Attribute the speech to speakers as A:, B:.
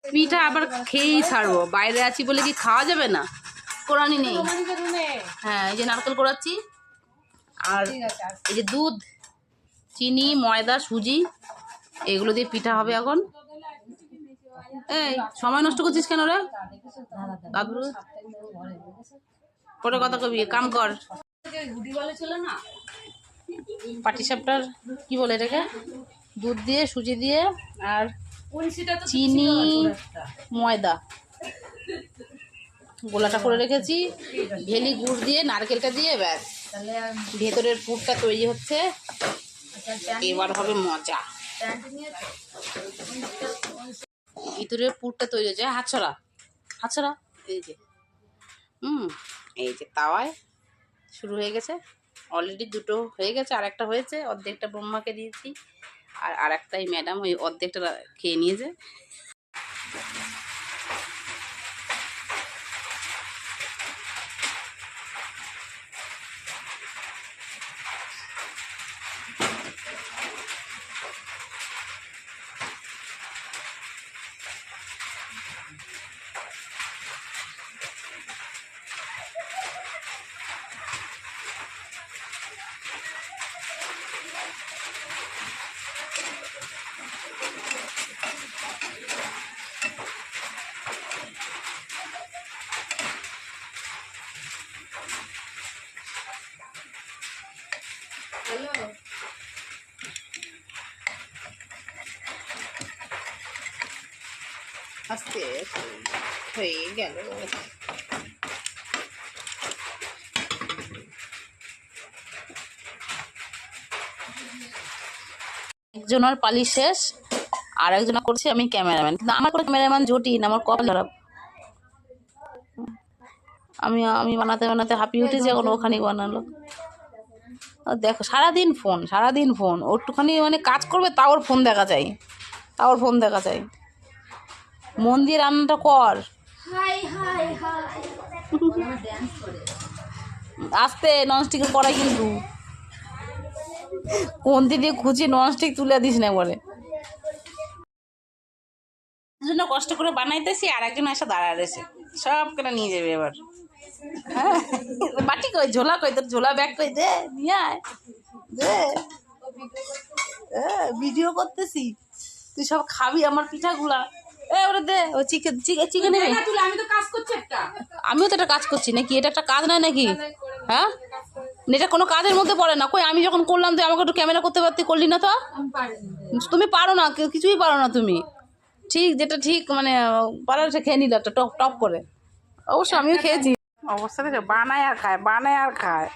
A: পিঠা আবার খেয়েই ছাড়বো, বাইরে আছি বলে কি খাওয়া যাবে না? কোরানি নেই। হ্যাঁ, এই যে নারকেল কোরাচ্ছি, আর এই যে দুধ, চিনি, ময়দা, সুজি, এগুলো দিয়ে পিঠা হবে এখন। এই সময় নষ্ট করছিস কেন রে দাদু? পরে কথা কবি, কাম কর। পাটিসাপটার কি বলে এটাকে? দুধ দিয়ে, সুজি দিয়ে, আর চিনি, ময়দা, গোলাটা করে রেখেছি। ভেলি গুড় দিয়ে, নারকেলটা দিয়ে, ব্যাস ভেতরের পুরটা তৈরি হচ্ছে। এবার হবে মজা। ভিতরের পুরটা তৈরি হচ্ছে। হাতছড়া, হাতছড়া। এই যে এই যে তাওয়ায় শুরু হয়ে গেছে। অলরেডি দুটো হয়ে গেছে, আর একটা হয়েছে। অর্ধেকটা ব্রহ্মাকে দিয়েছি, আর একটাই ম্যাডাম ওই অর্ধেকটা খেয়ে নিয়েছে। আস্তে হয়ে গেল। একজনের পালি শেষ, আর একজন করছে আমি ক্যামেরাম্যান। কিন্তু আমার কোনো ক্যামেরাম্যান জটিল, আমার কপাল খারাপ। আমি বানাতে বানাতে হাঁপিয়ে উঠেছি, এখন ওখানেই বানালো। দেখো সারাদিন ফোন, সারাদিন ফোন। ওরটুখানি মানে কাজ করবে তাও ওর ফোন দেখা চাই, তাও ওর ফোন দেখা চাই। মন দিয়ে রান্নাটা কর। আস্তে, ননস্টিকের কড়াই কিন্তু কোনটি দিয়ে খুঁচিয়ে ননস্টিক তুলে দিস না বলে। জন্য কষ্ট করে বানাইতেছি, আর একজন এসে দাঁড়ায় রয়েছে, সব কেনা নিয়ে যাবে এবার। হ্যাঁ, বাটি কই, ঝোলা কই, তোর ঝোলা ব্যাগ কই, দে নিয়ে আয়, দে। ভিডিও করতেছি, তুই সব খাবি আমার পিঠাগুলা। ওরে দে, ও চিকেন চিকেন। আমি তো কাজ করছি একটা, আমিও তো একটা কাজ করছি নাকি? এটা একটা কাজ নয় নাকি? হ্যাঁ, এটা কোনো কাজের মধ্যে পড়ে না। কই আমি যখন করলাম তুই আমাকে একটু ক্যামেরা করতে পারতি, করলি না তো? তুমি পারো না, কিছুই পারো না তুমি। ঠিক যেটা ঠিক মানে পাড়ার সে খেয়ে নিল একটা টপ টপ করে। অবশ্য আমিও খেয়েছি। অবস্থা বানায় আর খায়, বানায় আর খায়।